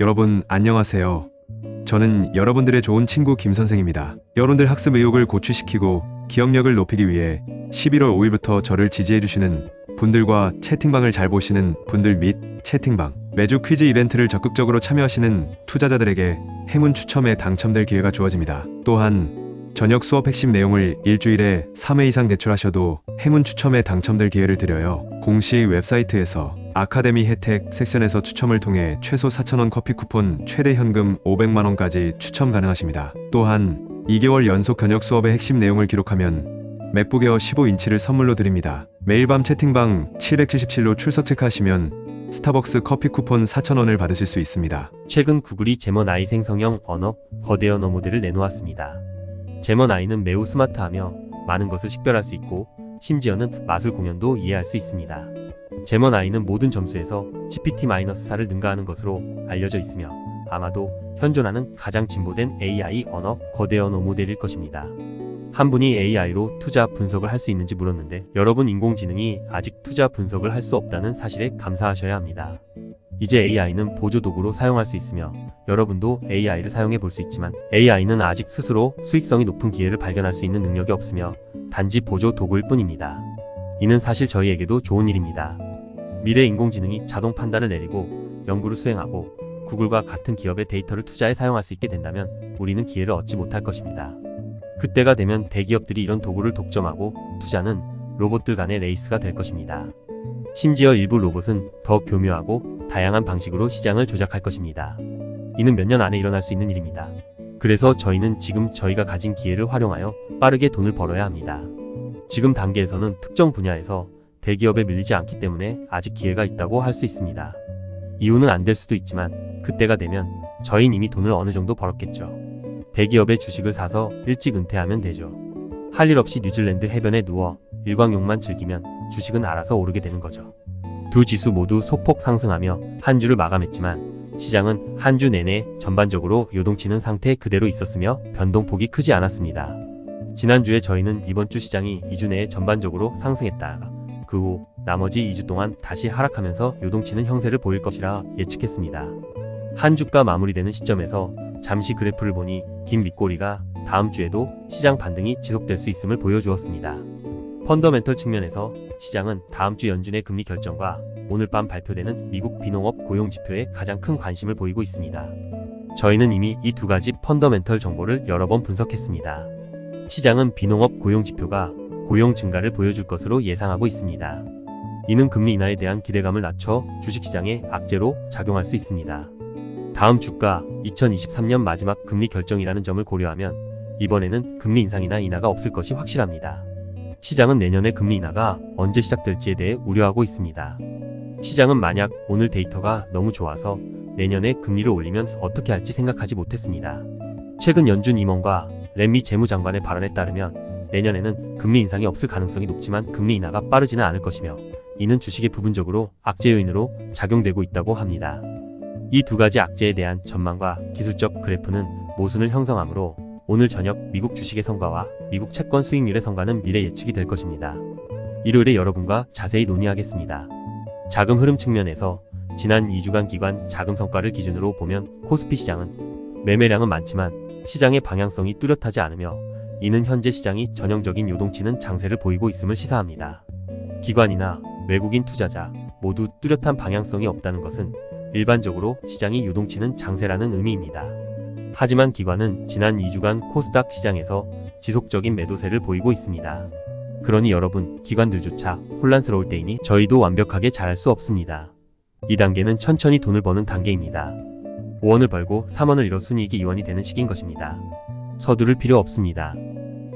여러분 안녕하세요. 저는 여러분들의 좋은 친구 김선생입니다. 여러분들 학습 의욕을 고취시키고 기억력을 높이기 위해 11월 5일부터 저를 지지해주시는 분들과 채팅방을 잘 보시는 분들 및 채팅방, 매주 퀴즈 이벤트를 적극적으로 참여하시는 투자자들에게 행운 추첨에 당첨될 기회가 주어집니다. 또한 저녁 수업 핵심 내용을 일주일에 3회 이상 대출하셔도 행운 추첨에 당첨될 기회를 드려요. 공식 웹사이트에서 아카데미 혜택 섹션에서 추첨을 통해 최소 4,000원 커피 쿠폰, 최대 현금 500만원까지 추첨 가능하십니다. 또한 2개월 연속 저녁 수업의 핵심 내용을 기록하면 맥북에어 15인치를 선물로 드립니다. 매일 밤 채팅방 777로 출석 체크하시면 스타벅스 커피 쿠폰 4,000원을 받으실 수 있습니다. 최근 구글이 제머나이 생성형 언어 거대 언어 모델을 내놓았습니다. 제머나이는 매우 스마트하며 많은 것을 식별할 수 있고 심지어는 마술 공연도 이해할 수 있습니다. 제머나이는 모든 점수에서 GPT-4를 능가하는 것으로 알려져 있으며 아마도 현존하는 가장 진보된 AI 언어 거대 언어 모델일 것입니다. 한 분이 AI로 투자 분석을 할 수 있는지 물었는데 여러분, 인공지능이 아직 투자 분석을 할 수 없다는 사실에 감사하셔야 합니다. 이제 AI는 보조 도구로 사용할 수 있으며 여러분도 AI를 사용해 볼 수 있지만 AI는 아직 스스로 수익성이 높은 기회를 발견할 수 있는 능력이 없으며 단지 보조 도구일 뿐입니다. 이는 사실 저희에게도 좋은 일입니다. 미래 인공지능이 자동 판단을 내리고 연구를 수행하고 구글과 같은 기업의 데이터를 투자에 사용할 수 있게 된다면 우리는 기회를 얻지 못할 것입니다. 그때가 되면 대기업들이 이런 도구를 독점하고 투자는 로봇들 간의 레이스가 될 것입니다. 심지어 일부 로봇은 더 교묘하고 다양한 방식으로 시장을 조작할 것입니다. 이는 몇 년 안에 일어날 수 있는 일입니다. 그래서 저희는 지금 저희가 가진 기회를 활용하여 빠르게 돈을 벌어야 합니다. 지금 단계에서는 특정 분야에서 대기업에 밀리지 않기 때문에 아직 기회가 있다고 할 수 있습니다. 이유는 안 될 수도 있지만 그때가 되면 저희는 이미 돈을 어느 정도 벌었겠죠. 대기업의 주식을 사서 일찍 은퇴하면 되죠. 할 일 없이 뉴질랜드 해변에 누워 일광욕만 즐기면 주식은 알아서 오르게 되는 거죠. 두 지수 모두 소폭 상승하며 한 주를 마감했지만 시장은 한 주 내내 전반적으로 요동치는 상태 그대로 있었으며 변동폭이 크지 않았습니다. 지난주에 저희는 이번 주 시장이 2주 내에 전반적으로 상승했다가 그 후 나머지 2주 동안 다시 하락하면서 요동치는 형세를 보일 것이라 예측했습니다. 한 주가 마무리되는 시점에서 잠시 그래프를 보니 긴 밑꼬리가 다음 주에도 시장 반등이 지속될 수 있음을 보여주었습니다. 펀더멘털 측면에서 시장은 다음 주 연준의 금리 결정과 오늘 밤 발표되는 미국 비농업 고용 지표에 가장 큰 관심을 보이고 있습니다. 저희는 이미 이 두 가지 펀더멘털 정보를 여러 번 분석했습니다. 시장은 비농업 고용 지표가 고용 증가를 보여줄 것으로 예상하고 있습니다. 이는 금리 인하에 대한 기대감을 낮춰 주식시장에 악재로 작용할 수 있습니다. 다음 주가 2023년 마지막 금리 결정이라는 점을 고려하면 이번에는 금리 인상이나 인하가 없을 것이 확실합니다. 시장은 내년에 금리 인하가 언제 시작될지에 대해 우려하고 있습니다. 시장은 만약 오늘 데이터가 너무 좋아서 내년에 금리를 올리면 어떻게 할지 생각하지 못했습니다. 최근 연준 임원과 램미 재무장관의 발언에 따르면 내년에는 금리 인상이 없을 가능성이 높지만 금리 인하가 빠르지는 않을 것이며 이는 주식에 부분적으로 악재 요인으로 작용되고 있다고 합니다. 이 두 가지 악재에 대한 전망과 기술적 그래프는 모순을 형성하므로 오늘 저녁 미국 주식의 성과와 미국 채권 수익률의 성과는 미래 예측이 될 것입니다. 일요일에 여러분과 자세히 논의하겠습니다. 자금 흐름 측면에서 지난 2주간 기관 자금 성과를 기준으로 보면 코스피 시장은 매매량은 많지만 시장의 방향성이 뚜렷하지 않으며 이는 현재 시장이 전형적인 요동치는 장세를 보이고 있음을 시사합니다. 기관이나 외국인 투자자 모두 뚜렷한 방향성이 없다는 것은 일반적으로 시장이 요동치는 장세라는 의미입니다. 하지만 기관은 지난 2주간 코스닥 시장에서 지속적인 매도세를 보이고 있습니다. 그러니 여러분, 기관들조차 혼란스러울 때이니 저희도 완벽하게 잘할 수 없습니다. 이 단계는 천천히 돈을 버는 단계입니다. 5원을 벌고 3원을 잃어 순이익이 2원이 되는 시기인 것입니다. 서두를 필요 없습니다.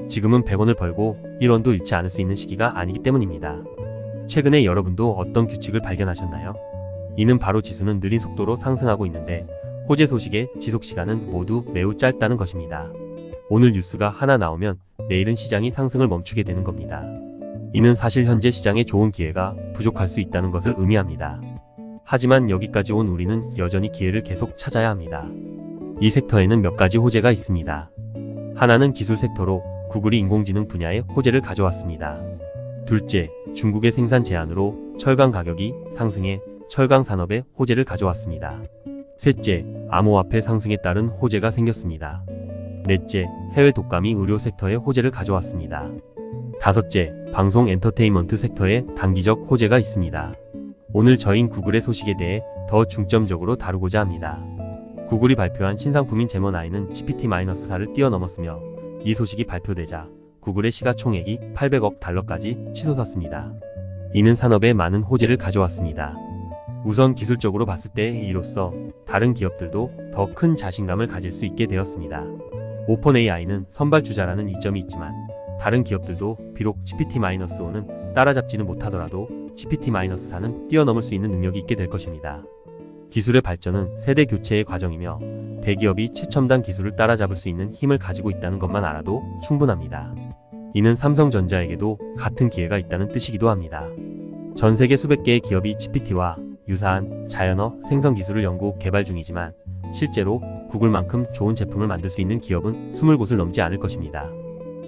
지금은 100원을 벌고 1원도 잃지 않을 수 있는 시기가 아니기 때문입니다. 최근에 여러분도 어떤 규칙을 발견하셨나요? 이는 바로 지수는 느린 속도로 상승하고 있는데 호재 소식의 지속시간은 모두 매우 짧다는 것입니다. 오늘 뉴스가 하나 나오면 내일은 시장이 상승을 멈추게 되는 겁니다. 이는 사실 현재 시장에 좋은 기회가 부족할 수 있다는 것을 의미합니다. 하지만 여기까지 온 우리는 여전히 기회를 계속 찾아야 합니다. 이 섹터에는 몇 가지 호재가 있습니다. 하나는 기술 섹터로 구글이 인공지능 분야에 호재를 가져왔습니다. 둘째, 중국의 생산 제한으로 철강 가격이 상승해 철강 산업에 호재를 가져왔습니다. 셋째, 암호화폐 상승에 따른 호재가 생겼습니다. 넷째, 해외 독감이 의료 섹터에 호재를 가져왔습니다. 다섯째, 방송 엔터테인먼트 sek터에 단기적 호재가 있습니다. 오늘 저희는 구글의 소식에 대해 더 중점적으로 다루고자 합니다. 구글이 발표한 신상품인 제머나이는 GPT-4를 뛰어넘었으며 이 소식이 발표되자 구글의 시가총액이 800억 달러까지 치솟았습니다. 이는 산업에 많은 호재를 가져왔습니다. 우선 기술적으로 봤을 때 이로써 다른 기업들도 더 큰 자신감을 가질 수 있게 되었습니다. 오픈AI는 선발주자라는 이점이 있지만 다른 기업들도 비록 GPT-5는 따라잡지는 못하더라도 GPT-4는 뛰어넘을 수 있는 능력이 있게 될 것입니다. 기술의 발전은 세대 교체의 과정이며 대기업이 최첨단 기술을 따라잡을 수 있는 힘을 가지고 있다는 것만 알아도 충분합니다. 이는 삼성전자에게도 같은 기회가 있다는 뜻이기도 합니다. 전 세계 수백 개의 기업이 GPT와 유사한 자연어 생성 기술을 연구 개발 중이지만 실제로 구글만큼 좋은 제품을 만들 수 있는 기업은 20곳을 넘지 않을 것입니다.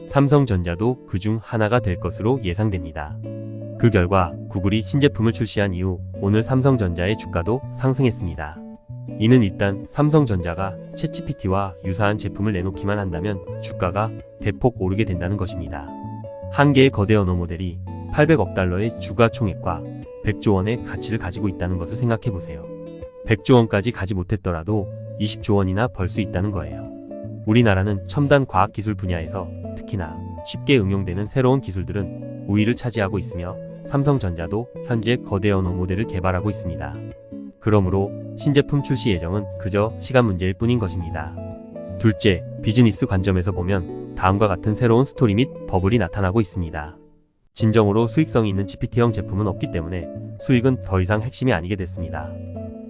삼성전자도 그중 하나가 될 것으로 예상됩니다. 그 결과 구글이 신제품을 출시한 이후 오늘 삼성전자의 주가도 상승했습니다. 이는 일단 삼성전자가 챗GPT와 유사한 제품을 내놓기만 한다면 주가가 대폭 오르게 된다는 것입니다. 한 개의 거대 언어 모델이 800억 달러의 주가 총액과 100조 원의 가치를 가지고 있다는 것을 생각해 보세요. 100조 원까지 가지 못했더라도 20조 원이나 벌 수 있다는 거예요. 우리나라는 첨단 과학기술 분야에서 특히나 쉽게 응용되는 새로운 기술들은 우위를 차지하고 있으며 삼성전자도 현재 거대 언어 모델을 개발하고 있습니다. 그러므로 신제품 출시 예정은 그저 시간 문제일 뿐인 것입니다. 둘째, 비즈니스 관점에서 보면 다음과 같은 새로운 스토리 및 버블이 나타나고 있습니다. 진정으로 수익성이 있는 GPT형 제품은 없기 때문에 수익은 더 이상 핵심이 아니게 됐습니다.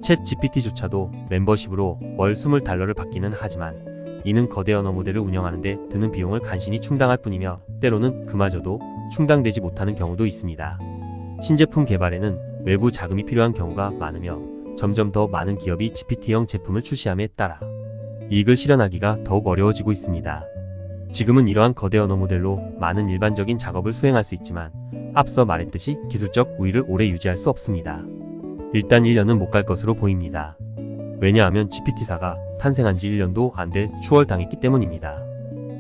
챗 GPT조차도 멤버십으로 월 $20를 받기는 하지만 이는 거대 언어 모델을 운영하는데 드는 비용을 간신히 충당할 뿐이며 때로는 그마저도 충당되지 못하는 경우도 있습니다. 신제품 개발에는 외부 자금이 필요한 경우가 많으며 점점 더 많은 기업이 GPT형 제품을 출시함에 따라 이익을 실현하기가 더욱 어려워지고 있습니다. 지금은 이러한 거대 언어 모델로 많은 일반적인 작업을 수행할 수 있지만 앞서 말했듯이 기술적 우위를 오래 유지할 수 없습니다. 일단 1년은 못 갈 것으로 보입니다. 왜냐하면 GPT-4가 탄생한 지 1년도 안 돼 추월당했기 때문입니다.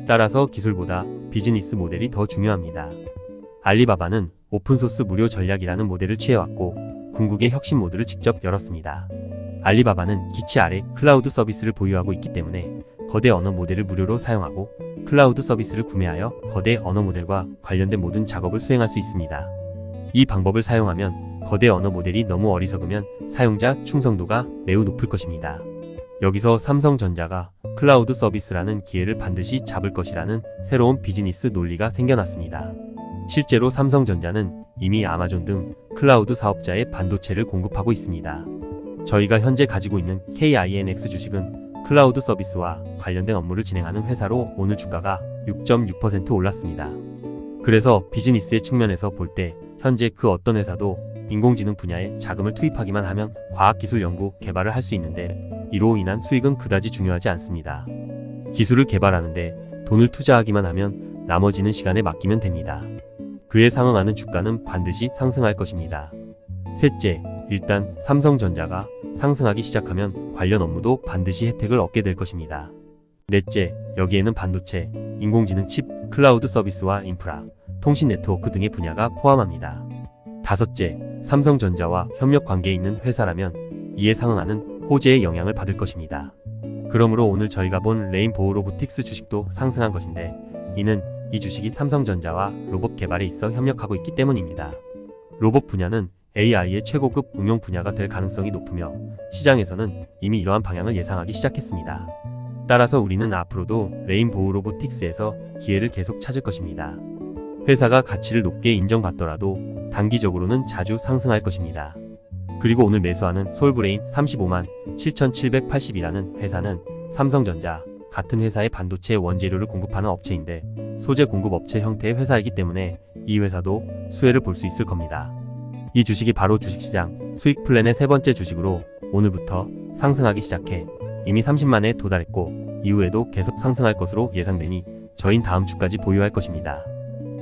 따라서 기술보다 비즈니스 모델이 더 중요합니다. 알리바바는 오픈소스 무료 전략이라는 모델을 취해왔고 궁극의 혁신 모드를 직접 열었습니다. 알리바바는 기치 아래 클라우드 서비스를 보유하고 있기 때문에 거대 언어 모델을 무료로 사용하고 클라우드 서비스를 구매하여 거대 언어 모델과 관련된 모든 작업을 수행할 수 있습니다. 이 방법을 사용하면 거대 언어 모델이 너무 어리석으면 사용자 충성도가 매우 높을 것입니다. 여기서 삼성전자가 클라우드 서비스라는 기회를 반드시 잡을 것이라는 새로운 비즈니스 논리가 생겨났습니다. 실제로 삼성전자는 이미 아마존 등 클라우드 사업자의 반도체를 공급하고 있습니다. 저희가 현재 가지고 있는 KINX 주식은 클라우드 서비스와 관련된 업무를 진행하는 회사로 오늘 주가가 6.6% 올랐습니다. 그래서 비즈니스의 측면에서 볼 때 현재 그 어떤 회사도 인공지능 분야에 자금을 투입하기만 하면 과학기술 연구 개발을 할 수 있는데 이로 인한 수익은 그다지 중요하지 않습니다. 기술을 개발하는데 돈을 투자하기만 하면 나머지는 시간에 맡기면 됩니다. 그에 상응하는 주가는 반드시 상승할 것입니다. 셋째, 일단 삼성전자가 상승하기 시작하면 관련 업무도 반드시 혜택을 얻게 될 것입니다. 넷째, 여기에는 반도체, 인공지능 칩, 클라우드 서비스와 인프라, 통신 네트워크 등의 분야가 포함합니다. 다섯째, 삼성전자와 협력 관계에 있는 회사라면 이에 상응하는 호재의 영향을 받을 것입니다. 그러므로 오늘 저희가 본 레인보우 로보틱스 주식도 상승한 것인데 이는 이 주식이 삼성전자와 로봇 개발에 있어 협력하고 있기 때문입니다. 로봇 분야는 AI의 최고급 응용 분야가 될 가능성이 높으며 시장에서는 이미 이러한 방향을 예상하기 시작했습니다. 따라서 우리는 앞으로도 레인보우 로보틱스에서 기회를 계속 찾을 것입니다. 회사가 가치를 높게 인정받더라도 단기적으로는 자주 상승할 것입니다. 그리고 오늘 매수하는 솔브레인 35만 7,780이라는 회사는 삼성전자 같은 회사의 반도체 원재료를 공급하는 업체인데 소재 공급 업체 형태의 회사이기 때문에 이 회사도 수혜를 볼 수 있을 겁니다. 이 주식이 바로 주식시장 수익 플랜의 세 번째 주식으로 오늘부터 상승하기 시작해 이미 30만에 도달했고 이후에도 계속 상승할 것으로 예상되니 저희는 다음 주까지 보유할 것입니다.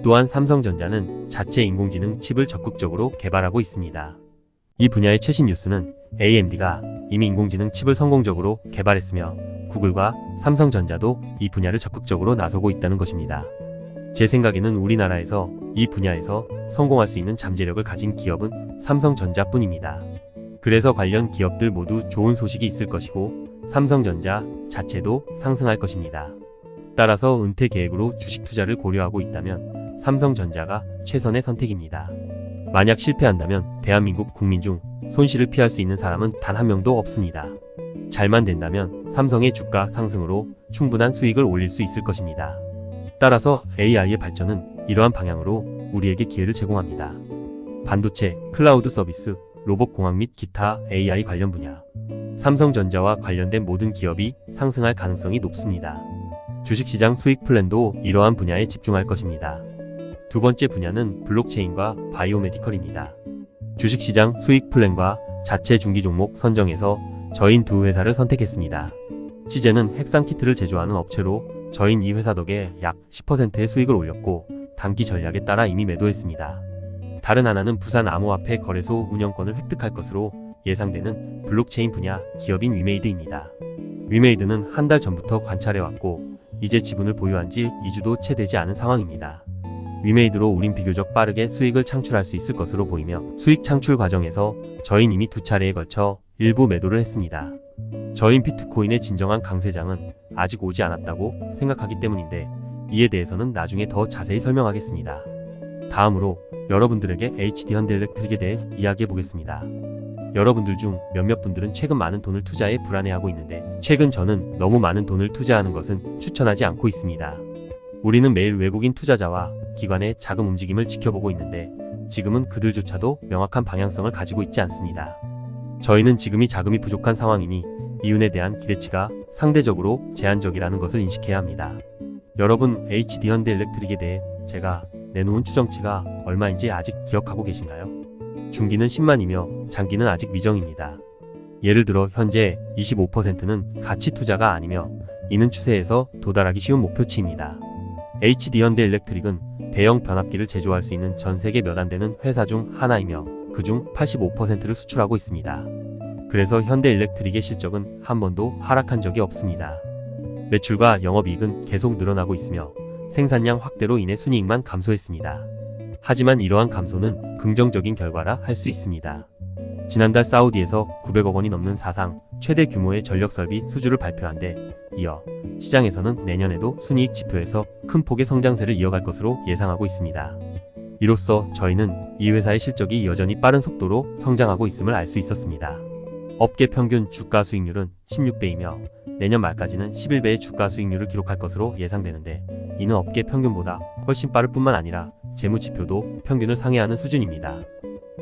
또한 삼성전자는 자체 인공지능 칩을 적극적으로 개발하고 있습니다. 이 분야의 최신 뉴스는 AMD가 이미 인공지능 칩을 성공적으로 개발했으며 구글과 삼성전자도 이 분야를 적극적으로 나서고 있다는 것입니다. 제 생각에는 우리나라에서 이 분야에서 성공할 수 있는 잠재력을 가진 기업은 삼성전자뿐입니다. 그래서 관련 기업들 모두 좋은 소식이 있을 것이고 삼성전자 자체도 상승할 것입니다. 따라서 은퇴 계획으로 주식 투자를 고려하고 있다면 삼성전자가 최선의 선택입니다. 만약 실패한다면 대한민국 국민 중 손실을 피할 수 있는 사람은 단 한 명도 없습니다. 잘만 된다면 삼성의 주가 상승으로 충분한 수익을 올릴 수 있을 것입니다. 따라서 AI의 발전은 이러한 방향으로 우리에게 기회를 제공합니다. 반도체, 클라우드 서비스, 로봇공학 및 기타 AI 관련 분야. 삼성전자와 관련된 모든 기업이 상승할 가능성이 높습니다. 주식시장 수익 플랜도 이러한 분야에 집중할 것입니다. 두 번째 분야는 블록체인과 바이오메디컬입니다. 주식시장 수익 플랜과 자체 중기 종목 선정에서 저인 두 회사를 선택했습니다. 시제는 핵상 키트를 제조하는 업체로 저인 이 회사 덕에 약 10%의 수익을 올렸고 단기 전략에 따라 이미 매도했습니다. 다른 하나는 부산 암호화폐 거래소 운영권을 획득할 것으로 예상되는 블록체인 분야 기업인 위메이드입니다. 위메이드는 한 달 전부터 관찰해왔고 이제 지분을 보유한 지 2주도 채 되지 않은 상황입니다. 위메이드로 우린 비교적 빠르게 수익을 창출할 수 있을 것으로 보이며 수익 창출 과정에서 저인 이미 두 차례에 걸쳐 일부 매도를 했습니다. 저인 비트코인의 진정한 강세장은 아직 오지 않았다고 생각하기 때문인데 이에 대해서는 나중에 더 자세히 설명하겠습니다. 다음으로 여러분들에게 HD 현대일렉트릭에 대해 이야기해 보겠습니다. 여러분들 중 몇몇 분들은 최근 많은 돈을 투자해 불안해하고 있는데 최근 저는 너무 많은 돈을 투자하는 것은 추천하지 않고 있습니다. 우리는 매일 외국인 투자자와 기관의 자금 움직임을 지켜보고 있는데 지금은 그들조차도 명확한 방향성을 가지고 있지 않습니다. 저희는 지금이 자금이 부족한 상황이니 이윤에 대한 기대치가 상대적으로 제한적이라는 것을 인식해야 합니다. 여러분 HD 현대일렉트릭에 대해 제가 내놓은 추정치가 얼마인지 아직 기억하고 계신가요? 중기는 10만이며 장기는 아직 미정입니다. 예를 들어 현재 25%는 가치 투자가 아니며 이는 추세에서 도달하기 쉬운 목표치입니다. HD 현대일렉트릭은 대형 변압기를 제조할 수 있는 전 세계 몇 안 되는 회사 중 하나이며 그중 85%를 수출하고 있습니다. 그래서 현대일렉트릭의 실적은 한 번도 하락한 적이 없습니다. 매출과 영업이익은 계속 늘어나고 있으며 생산량 확대로 인해 순이익만 감소했습니다. 하지만 이러한 감소는 긍정적인 결과라 할 수 있습니다. 지난달 사우디에서 900억 원이 넘는 사상 최대 규모의 전력 설비 수주를 발표한 데 이어 시장에서는 내년에도 순이익 지표에서 큰 폭의 성장세를 이어갈 것으로 예상하고 있습니다. 이로써 저희는 이 회사의 실적이 여전히 빠른 속도로 성장하고 있음을 알 수 있었습니다. 업계 평균 주가 수익률은 16배이며 내년 말까지는 11배의 주가 수익률을 기록할 것으로 예상되는데 이는 업계 평균보다 훨씬 빠를 뿐만 아니라 재무지표도 평균을 상회하는 수준입니다.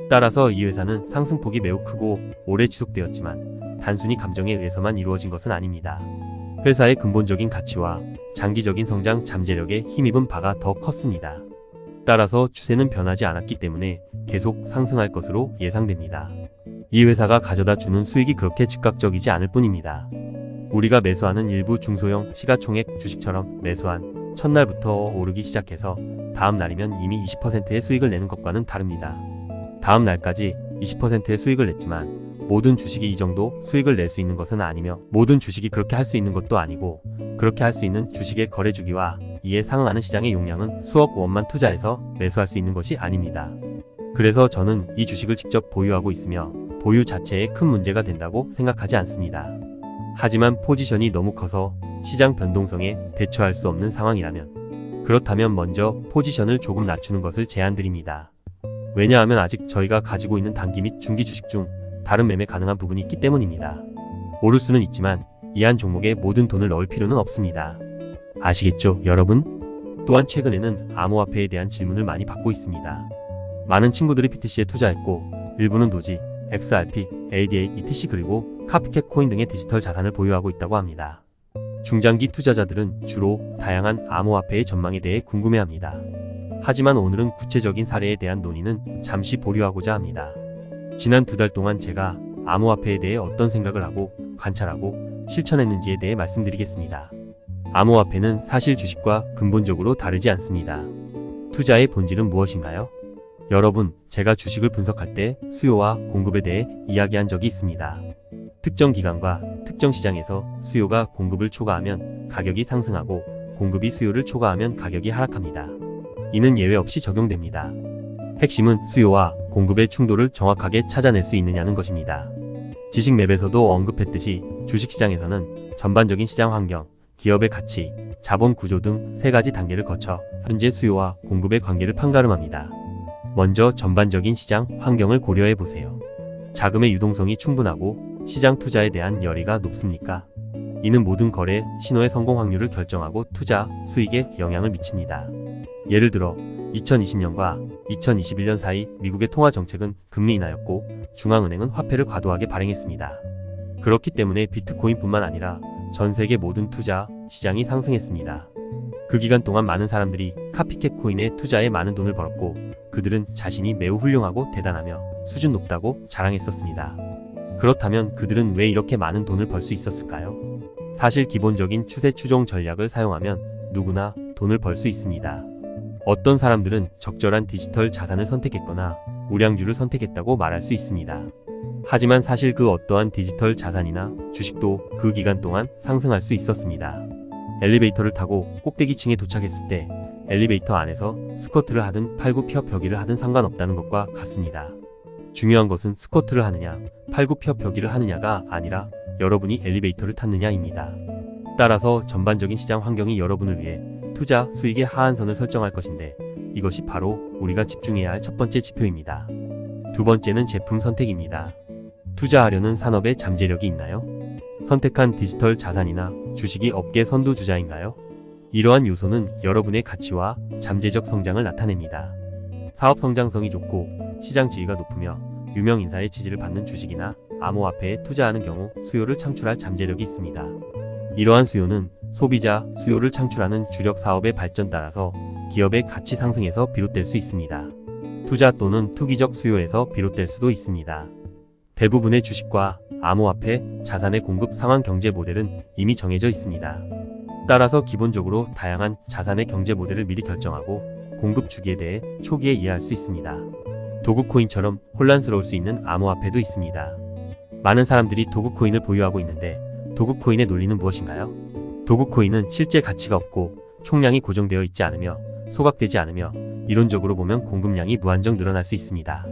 따라서 이 회사는 상승폭이 매우 크고 오래 지속되었지만 단순히 감정에 의해서만 이루어진 것은 아닙니다. 회사의 근본적인 가치와 장기적인 성장 잠재력에 힘입은 바가 더 컸습니다. 따라서 추세는 변하지 않았기 때문에 계속 상승할 것으로 예상됩니다. 이 회사가 가져다 주는 수익이 그렇게 즉각적이지 않을 뿐입니다. 우리가 매수하는 일부 중소형 시가총액 주식처럼 매수한 첫날부터 오르기 시작해서 다음 날이면 이미 20%의 수익을 내는 것과는 다릅니다. 다음 날까지 20%의 수익을 냈지만 모든 주식이 이 정도 수익을 낼 수 있는 것은 아니며 모든 주식이 그렇게 할 수 있는 것도 아니고 그렇게 할 수 있는 주식의 거래 주기와 이에 상응하는 시장의 용량은 수억 원만 투자해서 매수할 수 있는 것이 아닙니다. 그래서 저는 이 주식을 직접 보유하고 있으며 보유 자체에 큰 문제가 된다고 생각하지 않습니다. 하지만 포지션이 너무 커서 시장 변동성에 대처할 수 없는 상황이라면 그렇다면 먼저 포지션을 조금 낮추는 것을 제안드립니다. 왜냐하면 아직 저희가 가지고 있는 단기 및 중기 주식 중 다른 매매 가능한 부분이 있기 때문입니다. 오를 수는 있지만 이 한 종목에 모든 돈을 넣을 필요는 없습니다. 아시겠죠, 여러분? 또한 최근에는 암호화폐에 대한 질문을 많이 받고 있습니다. 많은 친구들이 BTC에 투자했고 일부는 도지, XRP, ADA, ETC 그리고 카피캣 코인 등의 디지털 자산을 보유하고 있다고 합니다. 중장기 투자자들은 주로 다양한 암호화폐의 전망에 대해 궁금해합니다. 하지만 오늘은 구체적인 사례에 대한 논의는 잠시 보류하고자 합니다. 지난 2달 동안 제가 암호화폐에 대해 어떤 생각을 하고 관찰하고 실천했는지에 대해 말씀드리겠습니다. 암호화폐는 사실 주식과 근본적으로 다르지 않습니다. 투자의 본질은 무엇인가요? 여러분, 제가 주식을 분석할 때 수요와 공급에 대해 이야기한 적이 있습니다. 특정 기간과 특정 시장에서 수요가 공급을 초과하면 가격이 상승하고 공급이 수요를 초과하면 가격이 하락합니다. 이는 예외 없이 적용됩니다. 핵심은 수요와 공급의 충돌을 정확하게 찾아낼 수 있느냐는 것입니다. 지식맵에서도 언급했듯이 주식시장에서는 전반적인 시장 환경, 기업의 가치, 자본 구조 등 세 가지 단계를 거쳐 현재 수요와 공급의 관계를 판가름합니다. 먼저 전반적인 시장 환경을 고려해 보세요. 자금의 유동성이 충분하고 시장 투자에 대한 열의가 높습니까? 이는 모든 거래 신호의 성공 확률을 결정하고 투자 수익에 영향을 미칩니다. 예를 들어 2020년과 2021년 사이 미국의 통화 정책은 금리 인하였고 중앙은행은 화폐를 과도하게 발행했습니다. 그렇기 때문에 비트코인뿐만 아니라 전 세계 모든 투자 시장이 상승했습니다. 그 기간 동안 많은 사람들이 카피캣 코인에 투자해 많은 돈을 벌었고 그들은 자신이 매우 훌륭하고 대단하며 수준 높다고 자랑했었습니다. 그렇다면 그들은 왜 이렇게 많은 돈을 벌 수 있었을까요? 사실 기본적인 추세 추종 전략을 사용하면 누구나 돈을 벌 수 있습니다. 어떤 사람들은 적절한 디지털 자산을 선택했거나 우량주를 선택했다고 말할 수 있습니다. 하지만 사실 그 어떠한 디지털 자산이나 주식도 그 기간 동안 상승할 수 있었습니다. 엘리베이터를 타고 꼭대기층에 도착했을 때 엘리베이터 안에서 스쿼트를 하든 팔굽혀펴기를 하든 상관없다는 것과 같습니다. 중요한 것은 스쿼트를 하느냐, 팔굽혀펴기를 하느냐가 아니라 여러분이 엘리베이터를 탔느냐입니다. 따라서 전반적인 시장 환경이 여러분을 위해 투자 수익의 하한선을 설정할 것인데 이것이 바로 우리가 집중해야 할 첫 번째 지표입니다. 두 번째는 제품 선택입니다. 투자하려는 산업에 잠재력이 있나요? 선택한 디지털 자산이나 주식이 업계 선두주자인가요? 이러한 요소는 여러분의 가치와 잠재적 성장을 나타냅니다. 사업 성장성이 좋고 시장 지위가 높으며 유명 인사의 지지를 받는 주식이나 암호화폐에 투자하는 경우 수요를 창출할 잠재력이 있습니다. 이러한 수요는 소비자 수요를 창출하는 주력 사업의 발전 따라서 기업의 가치 상승에서 비롯될 수 있습니다. 투자 또는 투기적 수요에서 비롯될 수도 있습니다. 대부분의 주식과 암호화폐, 자산의 공급 상황 경제 모델은 이미 정해져 있습니다. 따라서 기본적으로 다양한 자산의 경제 모델을 미리 결정하고 공급 주기에 대해 초기에 이해할 수 있습니다. 도구코인처럼 혼란스러울 수 있는 암호화폐도 있습니다. 많은 사람들이 도구코인을 보유하고 있는데 도구코인의 논리는 무엇인가요? 도구코인은 실제 가치가 없고 총량이 고정되어 있지 않으며 소각되지 않으며 이론적으로 보면 공급량이 무한정 늘어날 수 있습니다.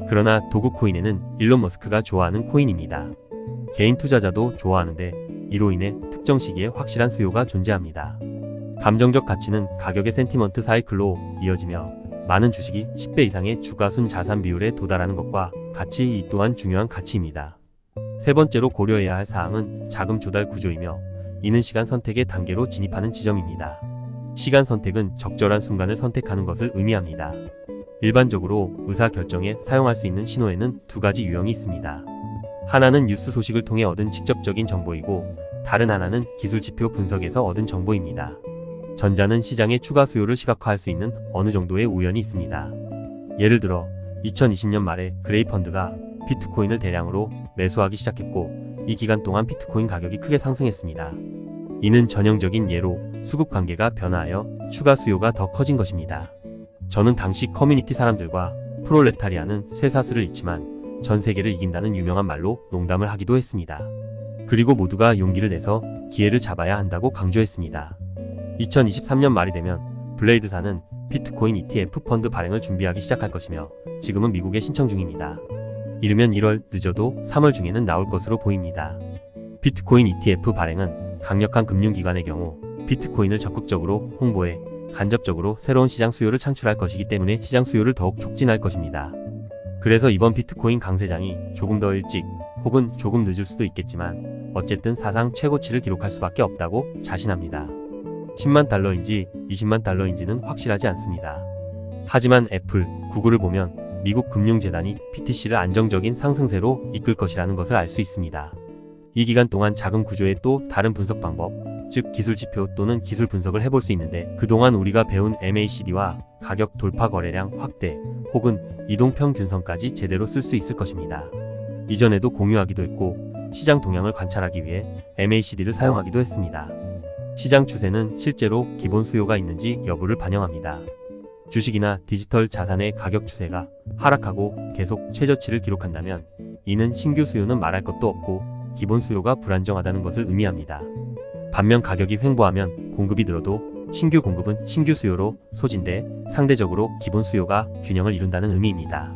그러나 도구코인에는 일론 머스크가 좋아하는 코인입니다. 개인 투자자도 좋아하는데 이로 인해 특정 시기에 확실한 수요가 존재합니다. 감정적 가치는 가격의 센티먼트 사이클로 이어지며 많은 주식이 10배 이상의 주가순 자산 비율에 도달하는 것과 같이 이 또한 중요한 가치입니다. 세 번째로 고려해야 할 사항은 자금 조달 구조이며 이는 시간 선택의 단계로 진입하는 지점입니다. 시간 선택은 적절한 순간을 선택하는 것을 의미합니다. 일반적으로 의사결정에 사용할 수 있는 신호에는 두 가지 유형이 있습니다. 하나는 뉴스 소식을 통해 얻은 직접적인 정보이고 다른 하나는 기술 지표 분석에서 얻은 정보입니다. 전자는 시장의 추가 수요를 시각화할 수 있는 어느 정도의 우연이 있습니다. 예를 들어 2020년 말에 그레이 펀드가 비트코인을 대량으로 매수하기 시작했고 이 기간 동안 비트코인 가격이 크게 상승했습니다. 이는 전형적인 예로 수급 관계가 변화하여 추가 수요가 더 커진 것입니다. 저는 당시 커뮤니티 사람들과 프롤레타리아는 쇠사슬을 잊지만 전 세계를 이긴다는 유명한 말로 농담을 하기도 했습니다. 그리고 모두가 용기를 내서 기회를 잡아야 한다고 강조했습니다. 2023년 말이 되면 블레이드사는 비트코인 ETF 펀드 발행을 준비하기 시작할 것이며 지금은 미국에 신청 중입니다. 이르면 1월, 늦어도 3월 중에는 나올 것으로 보입니다. 비트코인 ETF 발행은 강력한 금융기관의 경우 비트코인을 적극적으로 홍보해 간접적으로 새로운 시장 수요를 창출할 것이기 때문에 시장 수요를 더욱 촉진할 것입니다. 그래서 이번 비트코인 강세장이 조금 더 일찍 혹은 조금 늦을 수도 있겠지만 어쨌든 사상 최고치를 기록할 수밖에 없다고 자신합니다. 10만 달러인지 20만 달러인지는 확실하지 않습니다. 하지만 애플, 구글을 보면 미국 금융재단이 BTC를 안정적인 상승세로 이끌 것이라는 것을 알 수 있습니다. 이 기간 동안 자금 구조의 또 다른 분석 방법, 즉 기술 지표 또는 기술 분석을 해볼 수 있는데 그동안 우리가 배운 MACD와 가격 돌파 거래량 확대 혹은 이동평균선까지 제대로 쓸 수 있을 것입니다. 이전에도 공유하기도 했고 시장 동향을 관찰하기 위해 MACD를 사용하기도 했습니다. 시장 추세는 실제로 기본 수요가 있는지 여부를 반영합니다. 주식이나 디지털 자산의 가격 추세가 하락하고 계속 최저치를 기록한다면 이는 신규 수요는 말할 것도 없고 기본 수요가 불안정하다는 것을 의미합니다. 반면 가격이 횡보하면 공급이 늘어도 신규 공급은 신규 수요로 소진돼 상대적으로 기본 수요가 균형을 이룬다는 의미입니다.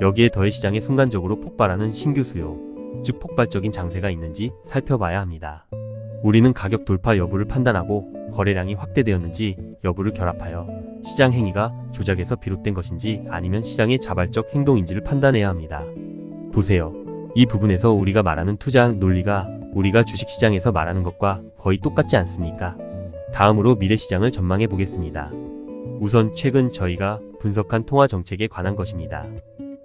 여기에 더해 시장에 순간적으로 폭발하는 신규 수요, 즉 폭발적인 장세가 있는지 살펴봐야 합니다. 우리는 가격 돌파 여부를 판단하고 거래량이 확대되었는지 여부를 결합하여 시장 행위가 조작에서 비롯된 것인지 아니면 시장의 자발적 행동인지를 판단해야 합니다. 보세요. 이 부분에서 우리가 말하는 투자 논리가 우리가 주식시장에서 말하는 것과 거의 똑같지 않습니까? 다음으로 미래시장을 전망해 보겠습니다. 우선 최근 저희가 분석한 통화정책에 관한 것입니다.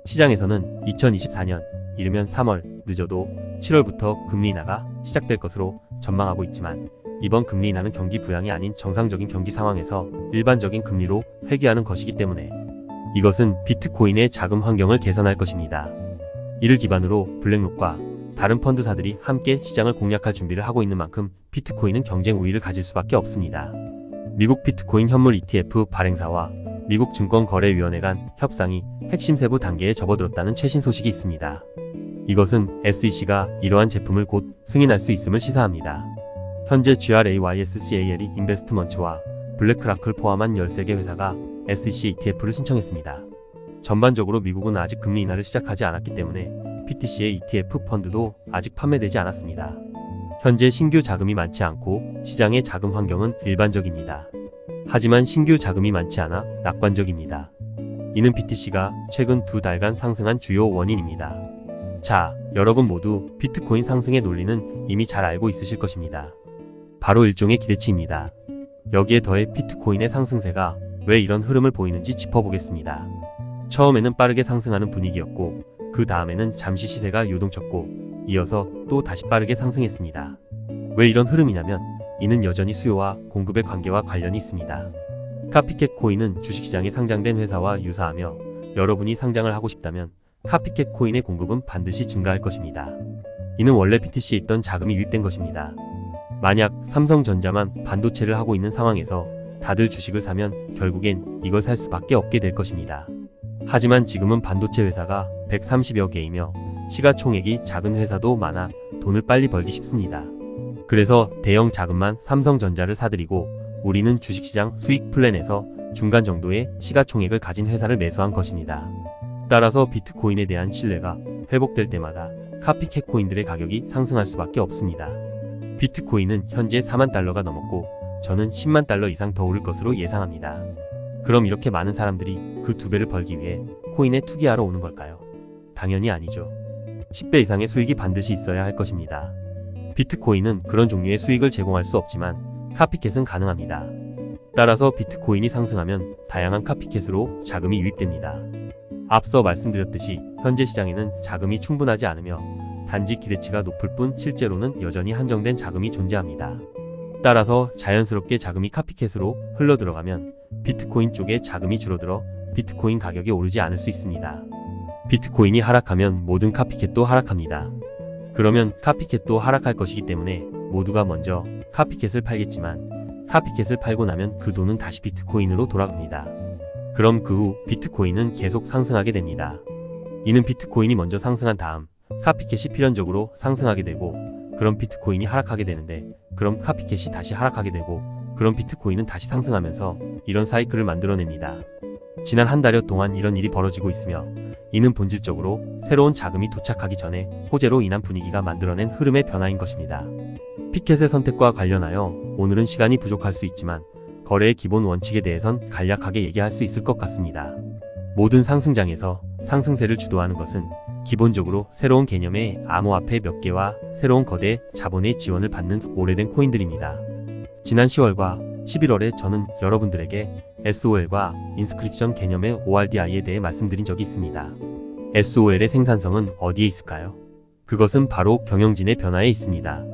시장에서는 2024년 이르면 3월, 늦어도 7월부터 금리 인하가 시작될 것으로 전망하고 있지만 이번 금리 인하는 경기 부양이 아닌 정상적인 경기 상황에서 일반적인 금리로 회귀하는 것이기 때문에 이것은 비트코인의 자금 환경을 개선할 것입니다. 이를 기반으로 블랙록과 다른 펀드사들이 함께 시장을 공략할 준비를 하고 있는 만큼 비트코인은 경쟁 우위를 가질 수밖에 없습니다. 미국 비트코인 현물 ETF 발행사와 미국 증권거래위원회 간 협상이 핵심 세부 단계에 접어들었다는 최신 소식이 있습니다. 이것은 SEC가 이러한 제품을 곧 승인할 수 있음을 시사합니다. 현재 GRAYSCAL이 인베스트먼트와 블랙락을 포함한 13개 회사가 SEC ETF를 신청했습니다. 전반적으로 미국은 아직 금리 인하를 시작하지 않았기 때문에 PTC의 ETF 펀드도 아직 판매되지 않았습니다. 현재 신규 자금이 많지 않고 시장의 자금 환경은 일반적입니다. 하지만 신규 자금이 많지 않아 낙관적입니다. 이는 BTC가 최근 2달간 상승한 주요 원인입니다. 자, 여러분 모두 비트코인 상승의 논리는 이미 잘 알고 있으실 것입니다. 바로 일종의 기대치입니다. 여기에 더해 비트코인의 상승세가 왜 이런 흐름을 보이는지 짚어보겠습니다. 처음에는 빠르게 상승하는 분위기였고 그 다음에는 잠시 시세가 요동쳤고 이어서 또 다시 빠르게 상승했습니다. 왜 이런 흐름이냐면 이는 여전히 수요와 공급의 관계와 관련이 있습니다. 카피캣 코인은 주식시장에 상장된 회사와 유사하며 여러분이 상장을 하고 싶다면 카피캣 코인의 공급은 반드시 증가할 것입니다. 이는 원래 BTC에 있던 자금이 유입된 것입니다. 만약 삼성전자만 반도체를 하고 있는 상황에서 다들 주식을 사면 결국엔 이걸 살 수밖에 없게 될 것입니다. 하지만 지금은 반도체 회사가 130여 개이며 시가총액이 작은 회사도 많아 돈을 빨리 벌기 쉽습니다. 그래서 대형 자금만 삼성전자를 사들이고 우리는 주식시장 수익 플랜에서 중간 정도의 시가총액을 가진 회사를 매수한 것입니다. 따라서 비트코인에 대한 신뢰가 회복될 때마다 카피캣 코인들의 가격이 상승할 수밖에 없습니다. 비트코인은 현재 4만 달러가 넘었고 저는 10만 달러 이상 더 오를 것으로 예상합니다. 그럼 이렇게 많은 사람들이 그 2배를 벌기 위해 코인에 투기하러 오는 걸까요? 당연히 아니죠. 10배 이상의 수익이 반드시 있어야 할 것입니다. 비트코인은 그런 종류의 수익을 제공할 수 없지만 카피캣은 가능합니다. 따라서 비트코인이 상승하면 다양한 카피캣으로 자금이 유입됩니다. 앞서 말씀드렸듯이 현재 시장에는 자금이 충분하지 않으며 단지 기대치가 높을 뿐 실제로는 여전히 한정된 자금이 존재합니다. 따라서 자연스럽게 자금이 카피캣으로 흘러들어가면 비트코인 쪽에 자금이 줄어들어 비트코인 가격이 오르지 않을 수 있습니다. 비트코인이 하락하면 모든 카피캣도 하락합니다. 그러면 카피캣도 하락할 것이기 때문에 모두가 먼저 카피캣을 팔겠지만 카피캣을 팔고 나면 그 돈은 다시 비트코인으로 돌아갑니다. 그럼 그 후 비트코인은 계속 상승하게 됩니다. 이는 비트코인이 먼저 상승한 다음 카피캣이 필연적으로 상승하게 되고 그럼 비트코인이 하락하게 되는데 그럼 카피캣이 다시 하락하게 되고 그럼 비트코인은 다시 상승하면서 이런 사이클을 만들어냅니다. 지난 한 달여 동안 이런 일이 벌어지고 있으며 이는 본질적으로 새로운 자금이 도착하기 전에 호재로 인한 분위기가 만들어낸 흐름의 변화인 것입니다. 피켓의 선택과 관련하여 오늘은 시간이 부족할 수 있지만 거래의 기본 원칙에 대해선 간략하게 얘기할 수 있을 것 같습니다. 모든 상승장에서 상승세를 주도하는 것은 기본적으로 새로운 개념의 암호화폐 몇 개와 새로운 거대 자본의 지원을 받는 오래된 코인들입니다. 지난 10월과 11월에 저는 여러분들에게 SOL과 인스크립션 개념의 ORDI에 대해 말씀드린 적이 있습니다. SOL의 생산성은 어디에 있을까요? 그것은 바로 경영진의 변화에 있습니다.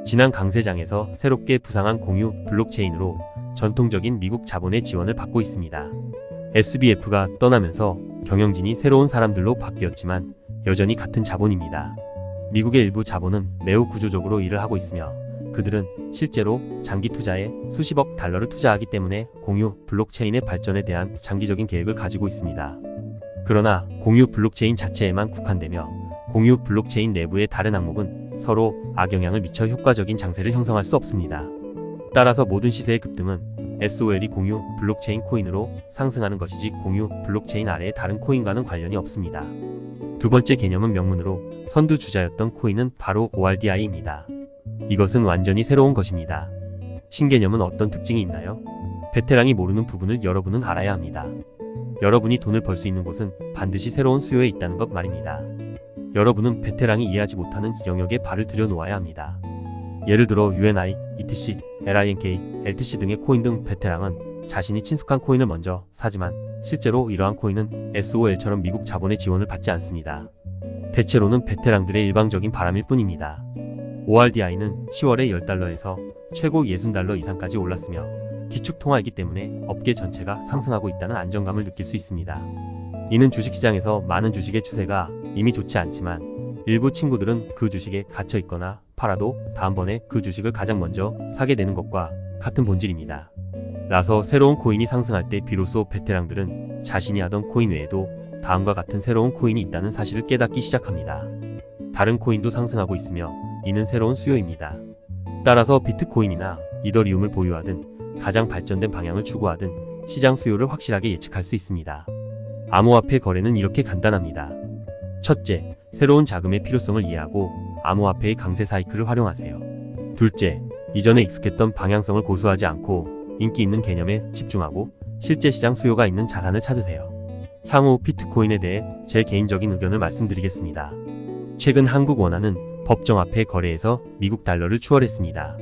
지난 강세장에서 새롭게 부상한 공유 블록체인으로 전통적인 미국 자본의 지원을 받고 있습니다. SBF가 떠나면서 경영진이 새로운 사람들로 바뀌었지만 여전히 같은 자본입니다. 미국의 일부 자본은 매우 구조적으로 일을 하고 있으며 그들은 실제로 장기 투자에 수십억 달러를 투자하기 때문에 공유 블록체인의 발전에 대한 장기적인 계획을 가지고 있습니다. 그러나 공유 블록체인 자체에만 국한되며 공유 블록체인 내부의 다른 항목은 서로 악영향을 미쳐 효과적인 장세를 형성할 수 없습니다. 따라서 모든 시세의 급등은 SOL이 공유 블록체인 코인으로 상승하는 것이지 공유 블록체인 아래의 다른 코인과는 관련이 없습니다. 두 번째 개념은 명문으로 선두주자였던 코인은 바로 ORDI입니다. 이것은 완전히 새로운 것입니다. 신개념은 어떤 특징이 있나요? 베테랑이 모르는 부분을 여러분은 알아야 합니다. 여러분이 돈을 벌 수 있는 곳은 반드시 새로운 수요에 있다는 것 말입니다. 여러분은 베테랑이 이해하지 못하는 영역에 발을 들여놓아야 합니다. 예를 들어 UNI, ETC, LINK, LTC 등의 코인 등 베테랑은 자신이 친숙한 코인을 먼저 사지만 실제로 이러한 코인은 SOL처럼 미국 자본의 지원을 받지 않습니다. 대체로는 베테랑들의 일방적인 바람일 뿐입니다. ORDI는 10월에 10달러에서 최고 60달러 이상까지 올랐으며 기축통화이기 때문에 업계 전체가 상승하고 있다는 안정감을 느낄 수 있습니다. 이는 주식시장에서 많은 주식의 추세가 이미 좋지 않지만 일부 친구들은 그 주식에 갇혀 있거나 팔아도 다음번에 그 주식을 가장 먼저 사게 되는 것과 같은 본질입니다. 라서 새로운 코인이 상승할 때 비로소 베테랑들은 자신이 하던 코인 외에도 다음과 같은 새로운 코인이 있다는 사실을 깨닫기 시작합니다. 다른 코인도 상승하고 있으며 이는 새로운 수요입니다. 따라서 비트코인이나 이더리움을 보유하든 가장 발전된 방향을 추구하든 시장 수요를 확실하게 예측할 수 있습니다. 암호화폐 거래는 이렇게 간단합니다. 첫째, 새로운 자금의 필요성을 이해하고 암호화폐의 강세 사이클을 활용하세요. 둘째, 이전에 익숙했던 방향성을 고수하지 않고 인기 있는 개념에 집중하고 실제 시장 수요가 있는 자산을 찾으세요. 향후 비트코인에 대해 제 개인적인 의견을 말씀드리겠습니다. 최근 한국 원화는 법정화폐 거래에서 미국 달러를 추월했습니다.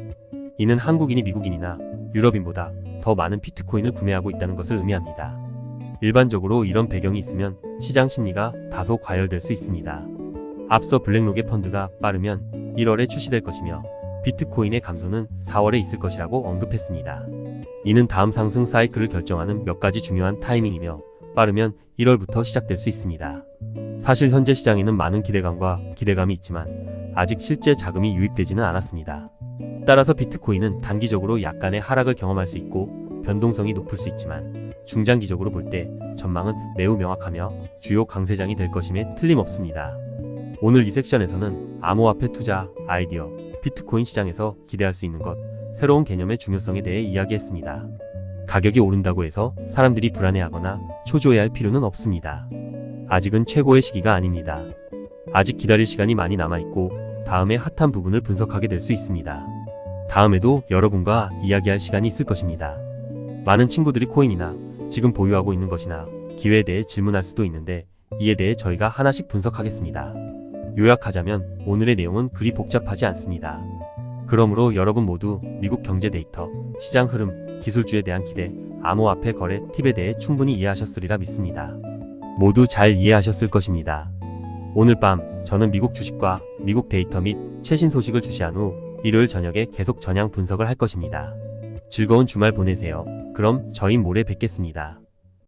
이는 한국인이 미국인이나 유럽인보다 더 많은 비트코인을 구매하고 있다는 것을 의미합니다. 일반적으로 이런 배경이 있으면 시장 심리가 다소 과열될 수 있습니다. 앞서 블랙록의 펀드가 빠르면 1월에 출시될 것이며 비트코인의 감소는 4월에 있을 것이라고 언급했습니다. 이는 다음 상승 사이클을 결정하는 몇 가지 중요한 타이밍이며 빠르면 1월부터 시작될 수 있습니다. 사실 현재 시장에는 많은 기대감이 있지만 아직 실제 자금이 유입되지는 않았습니다. 따라서 비트코인은 단기적으로 약간의 하락을 경험할 수 있고 변동성이 높을 수 있지만 중장기적으로 볼 때 전망은 매우 명확하며 주요 강세장이 될 것임에 틀림없습니다. 오늘 이 섹션에서는 암호화폐 투자 아이디어, 비트코인 시장에서 기대할 수 있는 것, 새로운 개념의 중요성에 대해 이야기했습니다. 가격이 오른다고 해서 사람들이 불안해하거나 초조해할 필요는 없습니다. 아직은 최고의 시기가 아닙니다. 아직 기다릴 시간이 많이 남아있고 다음에 핫한 부분을 분석하게 될 수 있습니다. 다음에도 여러분과 이야기할 시간이 있을 것입니다. 많은 친구들이 코인이나 지금 보유하고 있는 것이나 기회에 대해 질문할 수도 있는데 이에 대해 저희가 하나씩 분석하겠습니다. 요약하자면 오늘의 내용은 그리 복잡하지 않습니다. 그러므로 여러분 모두 미국 경제 데이터, 시장 흐름, 기술주에 대한 기대, 암호화폐 거래 팁에 대해 충분히 이해하셨으리라 믿습니다. 모두 잘 이해하셨을 것입니다. 오늘 밤 저는 미국 주식과 미국 데이터 및 최신 소식을 주시한 후 일요일 저녁에 계속 전향 분석을 할 것입니다. 즐거운 주말 보내세요. 그럼 저희 모레 뵙겠습니다.